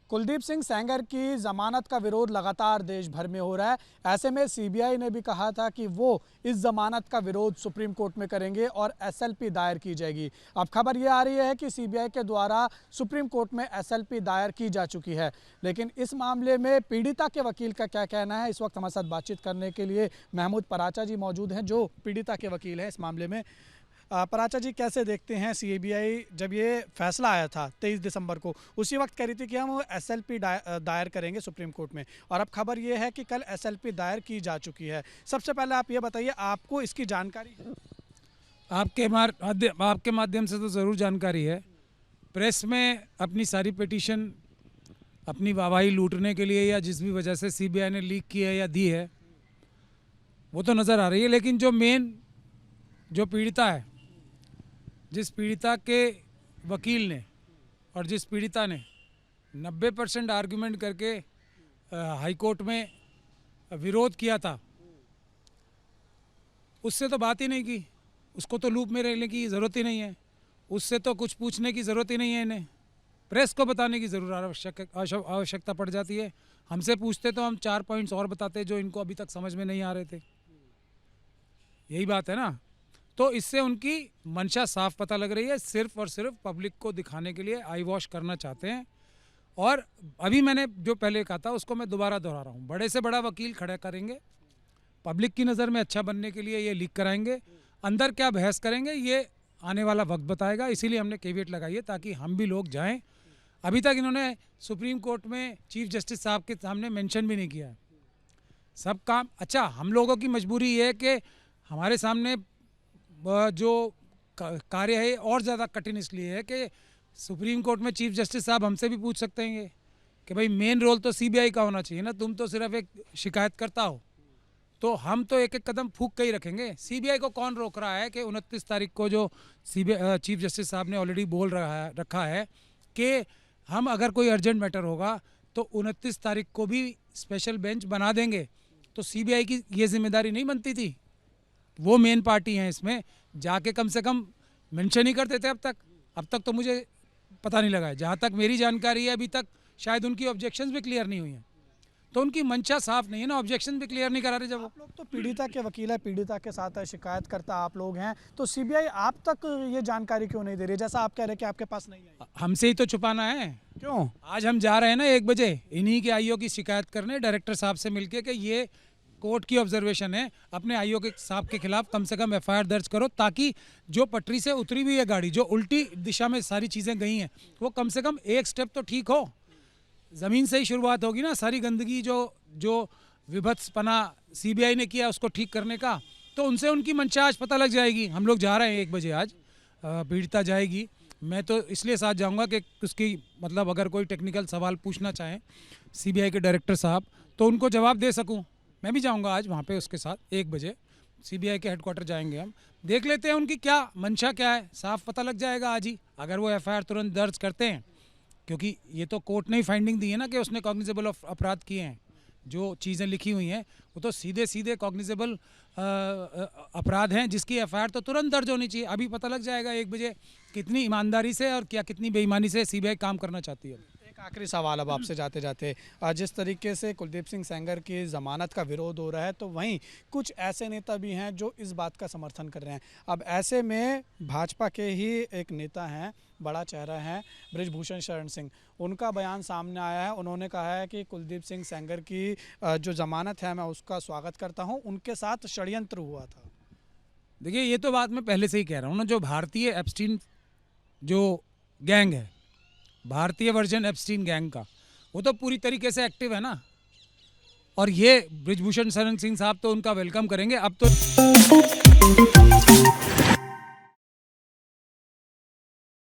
कुलदीप सिंह सेंगर की जमानत का विरोध लगातार देश भर में हो रहा है। ऐसे में सीबीआई ने भी कहा था कि वो इस जमानत का विरोध सुप्रीम कोर्ट में करेंगे और एसएलपी दायर की जाएगी। अब खबर ये आ रही है कि सीबीआई के द्वारा सुप्रीम कोर्ट में एसएलपी दायर की जा चुकी है, लेकिन इस मामले में पीड़िता के वकील का क्या कहना है, इस वक्त हमारे साथ बातचीत करने के लिए महमूद पराचा जी मौजूद हैं, जो पीड़िता के वकील हैं इस मामले में। पराचा जी, कैसे देखते हैं सीबीआई जब ये फैसला आया था 23 दिसंबर को, उसी वक्त कह रही थी कि हम एसएलपी दायर करेंगे सुप्रीम कोर्ट में, और अब खबर ये है कि कल एसएलपी दायर की जा चुकी है। सबसे पहले आप ये बताइए, आपको इसकी जानकारी है? आपके माध्यम से तो ज़रूर जानकारी है। प्रेस में अपनी सारी पिटीशन अपनी वाहवाही लूटने के लिए या जिस भी वजह से सीबीआई ने लीक की है या दी है वो तो नज़र आ रही है, लेकिन जो मेन जो पीड़िता है, जिस पीड़िता के वकील ने और जिस पीड़िता ने 90% आर्गुमेंट करके हाई कोर्ट में विरोध किया था, उससे तो बात ही नहीं की। उसको तो लूप में रहने की ज़रूरत ही नहीं है, उससे तो कुछ पूछने की ज़रूरत ही नहीं है। इन्हें प्रेस को बताने की ज़रूर आवश्यकता पड़ जाती है। हमसे पूछते तो हम 4 पॉइंट्स और बताते जो इनको अभी तक समझ में नहीं आ रहे थे। यही बात है ना। तो इससे उनकी मंशा साफ पता लग रही है, सिर्फ और सिर्फ पब्लिक को दिखाने के लिए आई वॉश करना चाहते हैं। और अभी मैंने जो पहले कहा था उसको मैं दोबारा दोहरा रहा हूँ, बड़े से बड़ा वकील खड़ा करेंगे, पब्लिक की नज़र में अच्छा बनने के लिए ये लीक कराएंगे। अंदर क्या बहस करेंगे ये आने वाला वक्त बताएगा, इसीलिए हमने केवियट लगाई है ताकि हम भी लोग जाएँ। अभी तक इन्होंने सुप्रीम कोर्ट में चीफ जस्टिस साहब के सामने मेंशन भी नहीं किया है। सब काम अच्छा, हम लोगों की मजबूरी ये है कि हमारे सामने जो कार्य है और ज़्यादा कठिन इसलिए है कि सुप्रीम कोर्ट में चीफ जस्टिस साहब हमसे भी पूछ सकते हैं कि भाई मेन रोल तो सीबीआई का होना चाहिए ना, तुम तो सिर्फ एक शिकायत करता हो। तो हम तो एक एक कदम फूंक के ही रखेंगे। सीबीआई को कौन रोक रहा है कि 29 तारीख को जो चीफ जस्टिस साहब ने ऑलरेडी बोल रखा है कि हम अगर कोई अर्जेंट मैटर होगा तो 29 तारीख को भी स्पेशल बेंच बना देंगे। तो सीबीआई की ये जिम्मेदारी नहीं बनती थी? वो मेन पार्टी हैं इसमें, जाके कम से कम मेंशन ही करते थे। अब तक तो मुझे पता नहीं लगा है, जहाँ तक मेरी जानकारी है अभी तक शायद उनकी ऑब्जेक्शंस भी क्लियर नहीं हुई हैं। तो उनकी मंशा साफ नहीं है ना, ऑब्जेक्शन भी क्लियर नहीं करा रहे। जब आप लोग तो पीड़िता के वकील है, पीड़िता के साथ है, शिकायतकर्ता आप लोग हैं, तो सीबीआई आप तक ये जानकारी क्यों नहीं दे रही? जैसा आप कह रहे हैं कि आपके पास नहीं है, हमसे ही तो छुपाना है। क्यों? आज हम जा रहे हैं ना 1 बजे इन्हीं के आईओ की शिकायत करने, डायरेक्टर साहब से मिलके कि ये कोर्ट की ऑब्जर्वेशन है, अपने आईओ के साहब के खिलाफ कम से कम एफआईआर दर्ज करो, ताकि जो पटरी से उतरी हुई है गाड़ी, जो उल्टी दिशा में सारी चीज़ें गई हैं, वो कम से कम एक स्टेप तो ठीक हो। ज़मीन से ही शुरुआत होगी ना। सारी गंदगी जो विभत्सपना सीबीआई ने किया उसको ठीक करने का, तो उनसे उनकी मंशा आज पता लग जाएगी। हम लोग जा रहे हैं 1 बजे, आज पीड़िता जाएगी। मैं तो इसलिए साथ जाऊंगा कि उसकी मतलब अगर कोई टेक्निकल सवाल पूछना चाहें सीबीआई के डायरेक्टर साहब तो उनको जवाब दे सकूं। मैं भी जाऊंगा आज वहाँ पे उसके साथ 1 बजे सीबीआई के हेडक्वार्टर जाएंगे। हम देख लेते हैं उनकी क्या मंशा क्या है, साफ पता लग जाएगा आज ही, अगर वो एफआईआर तुरंत दर्ज करते हैं। क्योंकि ये तो कोर्ट ने ही फाइंडिंग दी है ना कि उसने कॉग्निजेबल अपराध किए हैं। जो चीज़ें लिखी हुई हैं वो तो सीधे सीधे कॉग्निजेबल अपराध हैं, जिसकी एफआईआर तो तुरंत दर्ज होनी चाहिए। अभी पता लग जाएगा 1 बजे कितनी ईमानदारी से और क्या कितनी बेईमानी से सीबीआई काम करना चाहती है। एक आखिरी सवाल अब आपसे जाते जाते, जिस तरीके से कुलदीप सिंह सेंगर की ज़मानत का विरोध हो रहा है, तो वहीं कुछ ऐसे नेता भी हैं जो इस बात का समर्थन कर रहे हैं। अब ऐसे में भाजपा के ही एक नेता हैं, बड़ा चेहरा है बृजभूषण शरण सिंह, उनका बयान सामने आया है। उन्होंने कहा है कि कुलदीप सिंह सेंगर की जो ज़मानत है मैं उसका स्वागत करता हूं, उनके साथ षड्यंत्र हुआ था। देखिए, ये तो बात मैं पहले से ही कह रहा हूँ ना, जो भारतीय एप्स्टीन जो गैंग है, भारतीय वर्जन एप्स्टीन गैंग का, वो तो पूरी तरीके से एक्टिव है ना। और ये बृजभूषण शरण सिंह साहब तो उनका वेलकम करेंगे। अब तो